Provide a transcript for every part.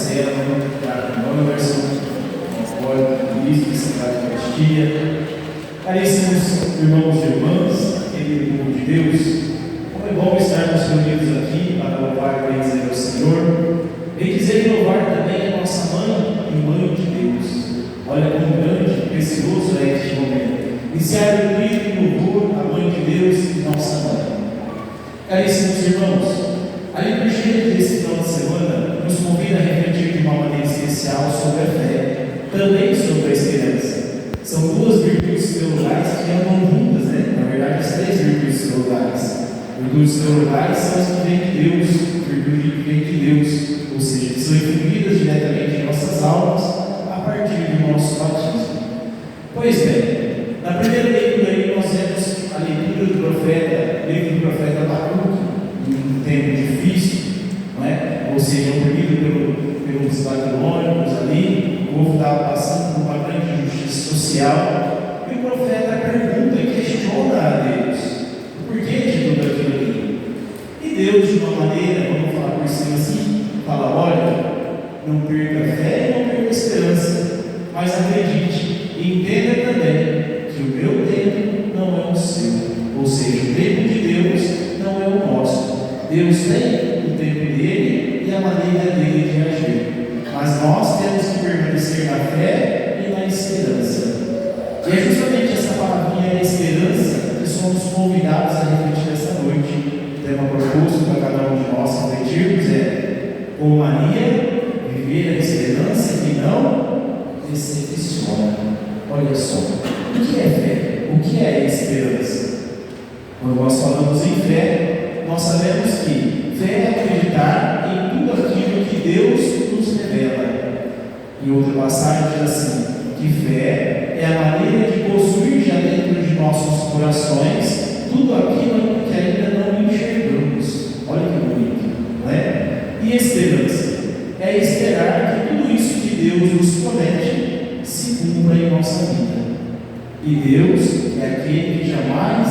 Marcela, Thiago Anderson, Luiz, Secretário de Eucaristia, caríssimos irmãos e irmãs, querido povo de Deus, como é bom estarmos reunidos aqui para louvar e bendizer ao Senhor, e dizer e louvar também a nossa mãe e mãe de Deus. Olha como grande e precioso é este momento. Iniciar o grito e louvor à mãe de Deus e nossa mãe. Caríssimos irmãos, a liturgia desse final de semana nos convida a refletir de uma maneira especial sobre a fé, também sobre a esperança. São duas virtudes teologais que andam juntas, né? Na verdade, as três virtudes teologais. Virtudes teologais são as que vêm de Deus, virtudes que vêm de Deus, ou seja, que são incluídas diretamente em nossas almas a partir do nosso batismo. Pois bem, na primeira leitura aí nós vemos a leitura do profeta, livro do profeta Abacuque, num tempo difícil, não é? Ou seja, oprimido pelos babilônicos ali, o povo estava passando por uma grande injustiça social, e o profeta pergunta e questiona a Deus: por que de tudo aquilo ali? E Deus, de uma maneira, vamos falar por cima assim, fala: olha, não perca a fé e não perca a esperança, mas acredite e entenda também que o meu tempo não é o seu, ou seja, o tempo de Deus não é o nosso. Deus tem o tempo dele e a maneira dele de agir, mas nós temos que permanecer na fé e na esperança. E é justamente essa palavrinha, a esperança, que somos convidados a refletir essa noite. O tema proposto para cada um de nós refletirmos é: com Maria, viver a esperança que não decepciona. Olha só, o que é fé? O que é esperança? Quando nós falamos em fé, nós sabemos que fé é acreditar em tudo aquilo que Deus nos revela. Em outra passagem diz assim, que fé é a maneira de possuir já dentro de nossos corações tudo aquilo que ainda não enxergamos. Olha que bonito, não é? E esperança é esperar que tudo isso que Deus nos promete se cumpra em nossa vida. E Deus é aquele que jamais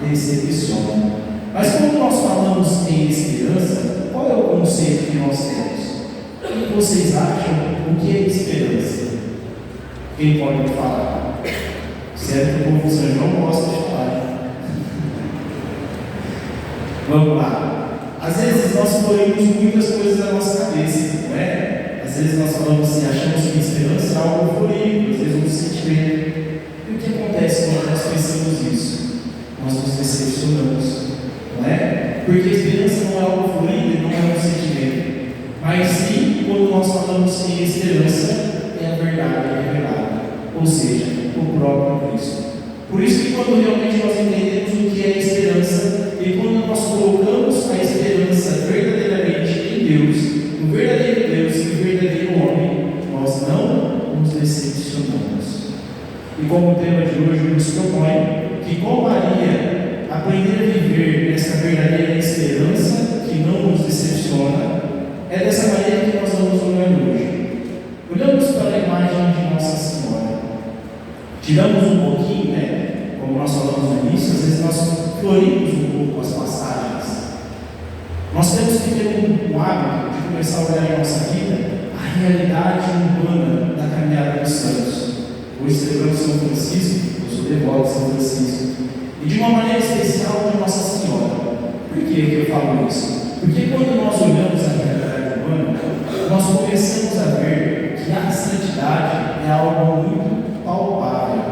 decepciona. Mas quando nós falamos em esperança, qual é o conceito que nós temos? O que vocês acham? O que é esperança? Quem pode falar? Certo que o povo de São João gosta de falar. Vamos lá. Às vezes nós colocamos muitas coisas na nossa cabeça, não é? Às vezes nós falamos assim, achamos que esperança é algo florido, às vezes um sentimento. E o que acontece quando nós pensamos isso? Nós nos decepcionamos, não é? Porque a esperança não é algo florido, não é um sentimento. Mas sim, quando nós falamos em esperança, é a verdade revelada, ou seja, o próprio Cristo. Por isso que quando realmente nós entendemos o que é esperança, e quando nós colocamos a esperança verdadeiramente em Deus, no verdadeiro Deus e no verdadeiro homem, nós não nos decepcionamos. E como o tema de hoje nos propõe, que com Maria, aprender a viver essa verdadeira esperança que não nos decepciona, é dessa maneira que nós vamos olhar hoje. Olhamos para a imagem de Nossa Senhora. Tiramos um pouquinho, né? Como nós falamos no início, às vezes nós florimos um pouco as passagens. Nós temos que ter um hábito de começar a olhar em nossa vida a realidade humana da caminhada dos santos. Hoje celebramos São Francisco, eu sou devoto de São Francisco, e de uma maneira especial de Nossa Senhora. Por que eu falo isso? Porque quando nós olhamos a realidade humana, nós começamos a ver que a santidade é algo muito palpável.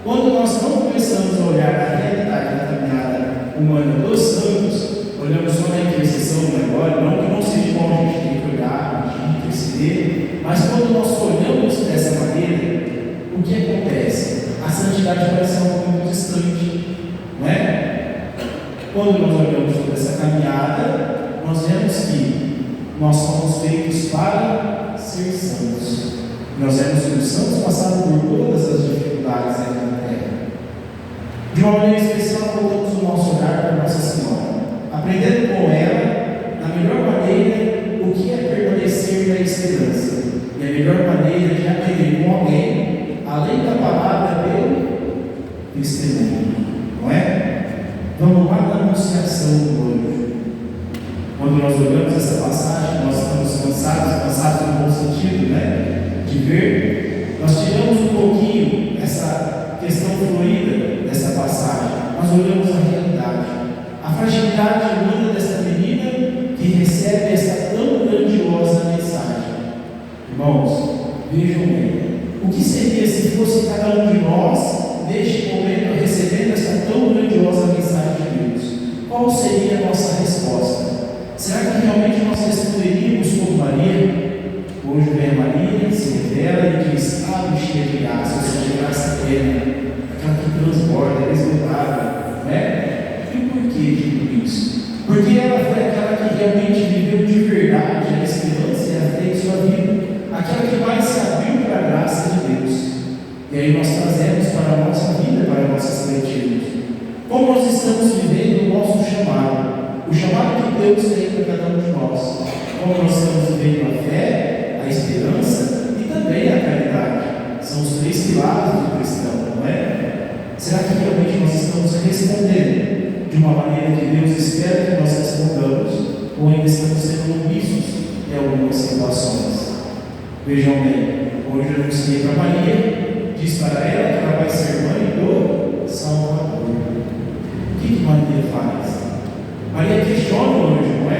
Quando nós não começamos a olhar a realidade da caminhada humana dos santos, olhamos só na intercessão do agora, não que não seja bom a gente ter que olhar, pedir, interceder, mas quando nós olhamos dessa maneira, o que acontece? A santidade parece algo muito distante, não é? Quando nós olhamos toda essa caminhada, nós vemos que nós somos feitos para ser santos. Nós vemos que os santos passaram por todas as dificuldades aqui na terra. De uma maneira especial, voltamos o nosso olhar para Nossa Senhora, aprendendo com ela, da melhor maneira, o que é permanecer na esperança. E a melhor maneira de aprender com alguém, além da palavra, pelo testemunho. Não é? Vamos lá na anunciação do anjo. Quando nós olhamos essa passagem, nós estamos cansados que seria se fosse cada um de nós, neste momento, recebendo essa tão grandiosa mensagem de Deus? Qual seria a nossa resposta? Será que realmente nós responderíamos como Maria? Hoje vem Maria, se revela e diz: ah, cheia de graça, ou seja, de graça plena, aquela que transborda, é esgotável, né? E por que digo isso? Porque ela foi aquela que realmente viveu de verdade a esperança e a fé em sua vida, aquela que mais se abriu para a graça de Deus. E aí nós trazemos para a nossa vida, para nossas refletirmos. Como nós estamos vivendo o nosso chamado, o chamado que Deus tem para cada um de nós. Como nós estamos vivendo a fé, a esperança e também a caridade. São os três pilares do cristão, não é? Será que realmente nós estamos respondendo de uma maneira que Deus espera que nós respondamos, ou ainda estamos sendo omissos em algumas situações? Vejam bem, hoje eu anunciei para Maria, diz para ela que ela vai ser mãe do Salvador. O que Maria faz? Maria questiona o anjo, não é?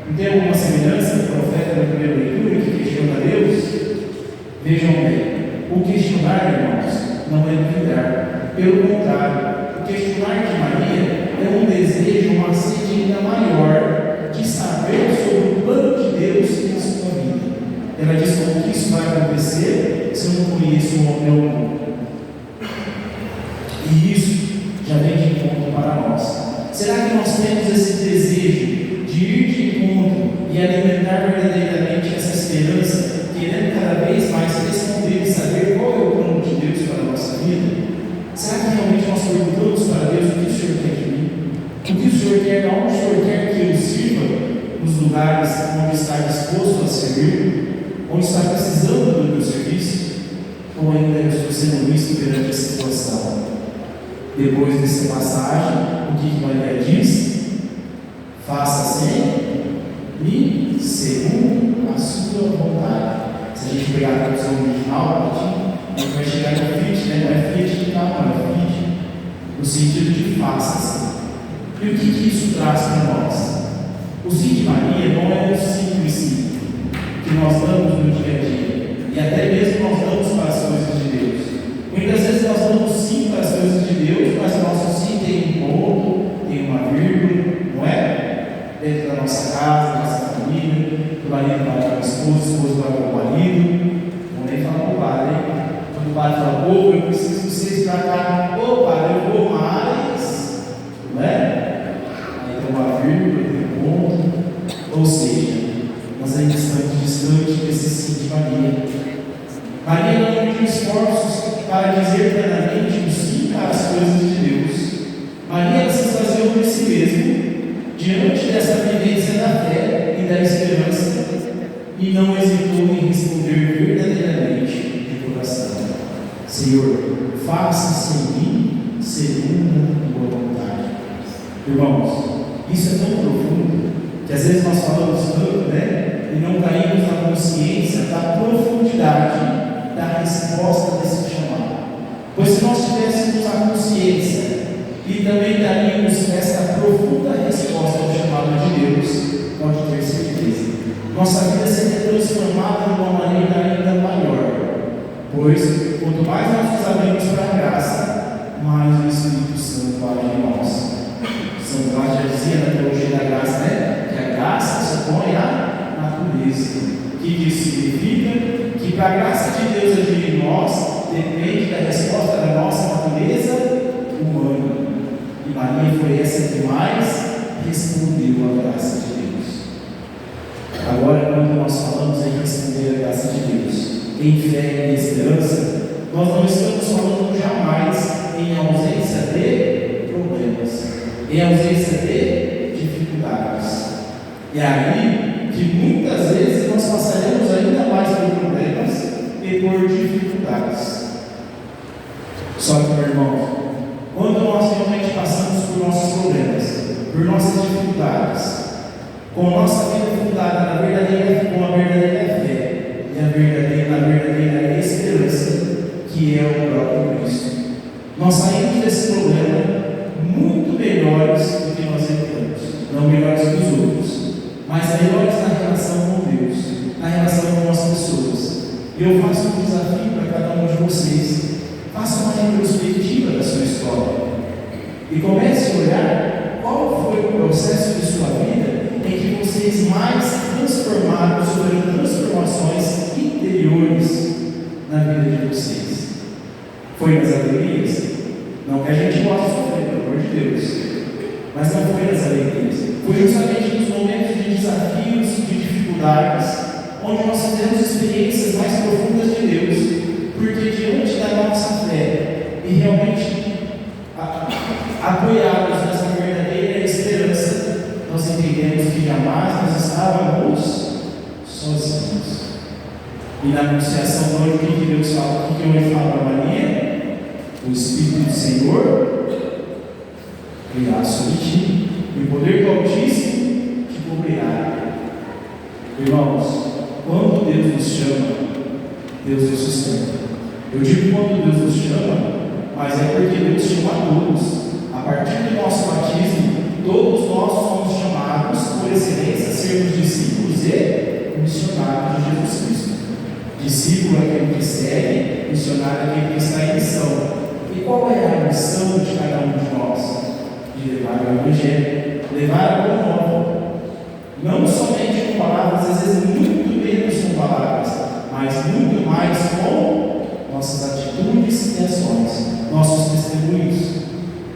Não tem alguma semelhança do profeta da primeira leitura que questiona Deus? Vejam bem, o questionar, irmãos, não é duvidar. Pelo contrário, o questionar de Maria é um desejo, uma sede ainda maior de saber sobre o plano de Deus em sua vida. Ela diz: como que isso vai acontecer se eu não conheço o homem algum? E isso já vem de encontro para nós. Será que nós temos esse desejo de ir de encontro e alimentar verdadeiramente essa esperança, querendo cada vez mais responder e saber qual é o plano de Deus para a nossa vida? Será que realmente nós perguntamos para Deus: o que o Senhor quer de mim? O que o Senhor quer, aonde o Senhor quer que eu sirva? Nos lugares onde está disposto a servir? Onde está precisando do meu serviço? Ou ainda eu estou sendo visto perante a situação? Depois dessa passagem, o que Maria diz? Faça sempre segundo a sua vontade. Se a gente pegar a tradução original, a gente vai chegar no fit, né? Não é fit de tal, não é fit, no sentido de faça-se. E o que isso traz para nós? O sim de Maria não é um simples sim que nós damos no dia a dia, e até mesmo nós damos para as coisas de Deus. Muitas vezes nós damos sim para as coisas de Deus, mas o nosso sim tem um ponto, tem uma vírgula, não é? Dentro da nossa casa, da nossa família, o marido vai para a esposa, a esposa vai para o marido. Vou nem falar para o padre, hein? Quando o padre fala: pô, eu preciso de vocês para cá, ô padre, eu vou mais, não é? Aí tem uma vírgula, tem um ponto, ou seja, nós ainda estamos distantes desse sim de Maria. Maria não mediu esforços para dizer plenamente o sim para as coisas de Deus. Maria se esvaziou de si mesmo diante dessa vivência da fé e da esperança, e não hesitou em responder verdadeiramente de coração: Senhor, faça-se em mim segundo a tua vontade. Irmãos, isso é tão profundo que às vezes nós falamos tanto, né? E não caímos na consciência da profundidade da resposta desse chamado. Pois se nós tivéssemos a consciência e também daríamos essa profunda resposta ao chamado de Deus, pode ter certeza, nossa vida seria transformada de uma maneira ainda maior. Pois quanto mais nós nos abrimos para a graça, mais o Espírito Santo age em nós. São Paulo já dizia na teologia da graça, né? Que a graça se opõe à natureza. Que isso significa que para a graça de Deus agir em nós depende da resposta da nossa natureza humana. E Maria foi essa que mais respondeu à graça de Deus. Agora, quando nós falamos em responder à graça de Deus, em fé e esperança, nós não estamos falando jamais em ausência de problemas, em ausência de dificuldades. E aí que muitas vezes nós passaremos ainda mais por problemas e por dificuldades. Só que, meu irmão, quando nós realmente passamos por nossos problemas, por nossas dificuldades, com nossa vida fundada com a verdadeira fé e na verdadeira esperança, que é o próprio Cristo, nós saímos desse problema muito melhores do que nós entramos. Não melhores que os outros, mas melhores na relação com Deus, na relação com as pessoas. E eu faço um desafio para uma retrospectiva da sua história e comece a olhar qual foi o processo de sua vida em que vocês mais transformaram, sofreram transformações interiores na vida de vocês. Foi nas alegrias? Não que a gente goste de sofrer, pelo amor de Deus. Mas não foi nas alegrias. Foi justamente nos momentos de desafios, de dificuldades, onde nós fizemos experiências mais profundas de Deus. Porque diante da nossa fé e realmente apoiados nessa verdadeira esperança, nós entendemos que jamais nós estávamos sozinhos. E na anunciação do anjo, o que Deus fala? O que o anjo fala para Maria? O Espírito do Senhor virá sobre ti, e o poder do Altíssimo te cobrirá. Irmãos, quando Deus nos chama, Deus nos sustenta. Eu digo quando Deus nos chama, mas é porque Deus chama a todos. A partir do nosso batismo, todos nós somos chamados, por excelência, a sermos discípulos e missionários de Jesus Cristo. Discípulo é aquele que segue, missionário é aquele que está em missão. E qual é a missão de cada um de nós? De levar o Evangelho, levar a boa nova. Não somente com palavras, às vezes muito menos com palavras, mas muito mais com nossas atitudes e ações, nossos testemunhos.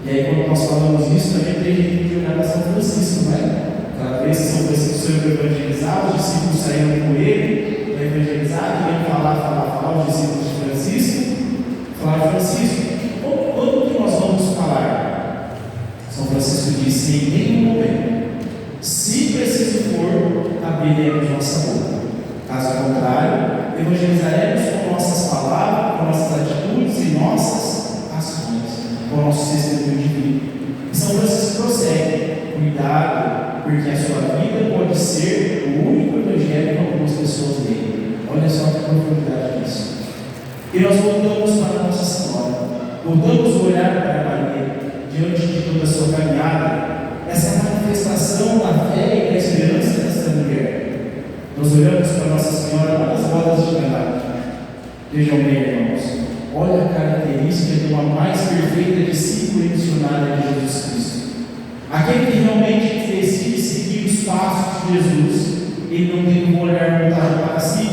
E aí, quando nós falamos isso, também tem gente que olhar para São Francisco, né? Cada vez que São Francisco saiu evangelizar, os discípulos saíram com ele para evangelizar, e iam falar, os discípulos de Francisco. Falaram, Francisco, quando que nós vamos falar? São Francisco disse, em nenhum momento. Se preciso for, abriremos nossa boca. Caso contrário, evangelizaremos com nossas palavras, com nossas atitudes e nossas ações, com o nosso testemunho de vida. E São Francisco prossegue: cuidado, porque a sua vida pode ser o único evangelho que algumas pessoas leem. Olha só que profundidade disso. E nós voltamos para Nossa Senhora, voltamos a olhar para Maria, diante de toda a sua caminhada, essa manifestação da fé e da esperança dessa mulher. Nós olhamos para Nossa Senhora lá nas rodas de Caná. Vejam bem, irmãos, olha a característica de uma mais perfeita discípula e missionária de Jesus Cristo. Aquele que realmente decide seguir os passos de Jesus, ele não tem um olhar voltado para si,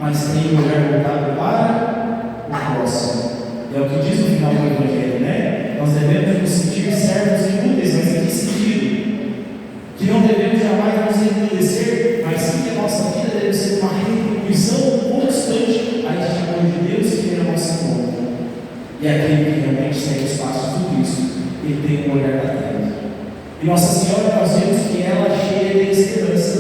mas tem um olhar voltado para o próximo. É o que diz no final do Evangelho, né? Nós devemos nos sentir servos inúteis, mas em que sentido? Que não devemos jamais nos engrandecer, mas sim que a nossa vida deve ser uma retribuição constante a este amor de Deus que vem à nossa conta. E aquele que realmente segue os passos do Cristo, ele tem um olhar da terra. E Nossa Senhora, nós vemos que ela, cheia de esperança,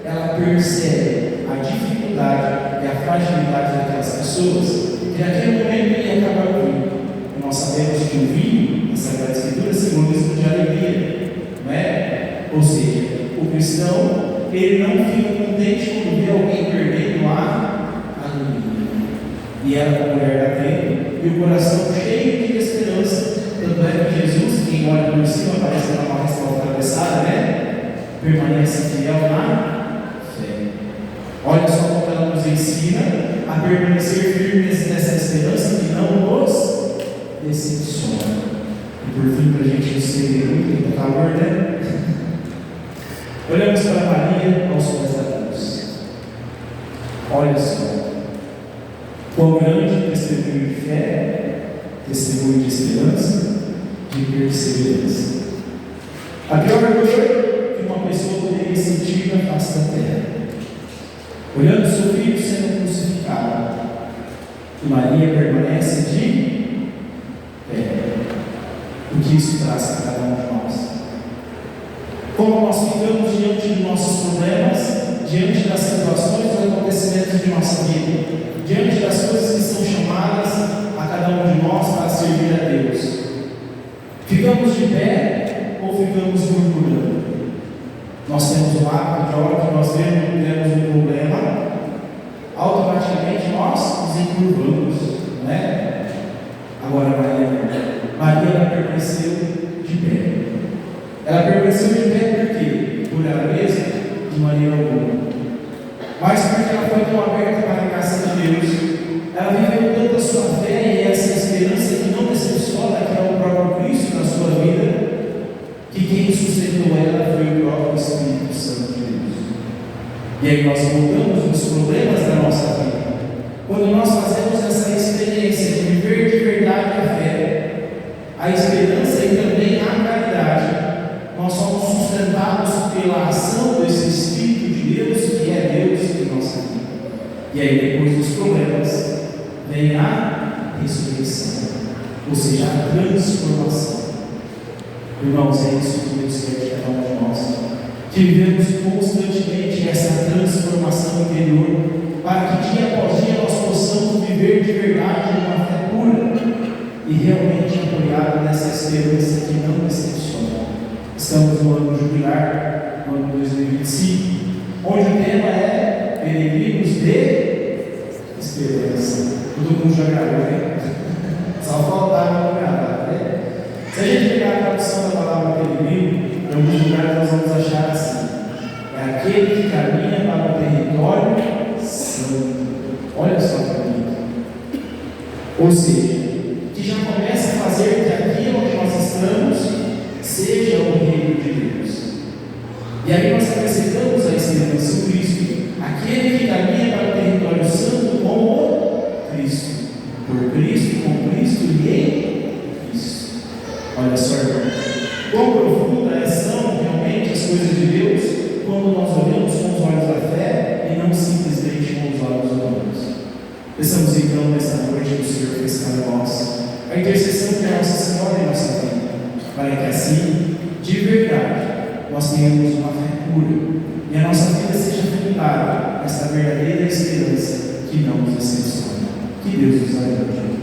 ela percebe a dificuldade e a fragilidade daquelas pessoas, que naquele momento ia acabar o vinho. E nós sabemos que o vinho, na Sagrada Escritura, simboliza de alegria, não é? Ou seja, o cristão, ele não fica contente quando vê alguém perdendo a alegria. E ela, com a mulher da terra, e o coração cheio de esperança, tanto é que Jesus, quem olha por cima, parece dar uma resposta atravessada, né? Permanece fiel na fé. Olha só como ela nos ensina a permanecer firmes nessa esperança que não nos decepciona. E por fim, para a gente não se entender muito, tem calor, né? Olhamos para Maria aos pés da cruz. Olha só, quão grande testemunho de fé, testemunho de esperança, de perseverança. A pior dor que uma pessoa poderia sentir na face da terra, olhando seu filho sendo crucificado, e Maria permanece de pé. O que isso traz para cada um de nós? Como nós ficamos diante de nossos problemas, diante das situações, dos acontecimentos de nossa vida, diante das coisas que são chamadas a cada um de nós para servir a Deus? Ficamos de pé ou ficamos murmurando? Nós temos um hábito de hora que nós temos um problema, automaticamente nós nos encurvamos, não é? Agora Maria permaneceu de pé. Ela permaneceu de pé por quê? Por ela mesma? De maneira alguma. Mas porque ela foi tão aberta para a graça de Deus. Ela viveu tanto a sua fé e essa esperança que E aí nós voltamos nos problemas da nossa vida. Quando nós fazemos essa experiência de viver de verdade a fé, a esperança e também a caridade, nós somos sustentados pela ação desse Espírito de Deus, que é Deus em nossa vida. E aí depois dos problemas, vem a ressurreição, ou seja, a transformação. Irmãos, é isso que Deus quer de cada um de nós, que vivemos constantemente essa transformação interior, para que dia após dia nós possamos viver de verdade uma fé pura e realmente apoiado nessa esperança que não decepciona. Estamos no ano jubilar, no ano 2025, onde o tema é peregrinos de esperança. Todo mundo já gravou, né? Só faltava não gravar, né? Se a gente pegar a tradução da palavra peregrino, em alguns lugares nós vamos achar assim: é aquele que caminha para o território santo. Olha só que bonito. Ou seja, que já começa a fazer que aqui onde nós estamos seja o reino de Deus. E aí nós acrescentamos a esperança em Cristo, aquele que caminha para o território santo com o Cristo, por Cristo, com Cristo e em Cristo. Olha só, irmão, quão profundas são realmente as coisas de Deus quando nós olhamos com os olhos da fé e não simplesmente com os olhos humanos. Pensamos então nessa noite que o Senhor fez para nós a intercessão de Nossa Senhora em nossa vida, para que assim, de verdade, nós tenhamos uma fé pura e a nossa vida seja fundada nessa verdadeira esperança que não nos decepciona. Que Deus nos ajude.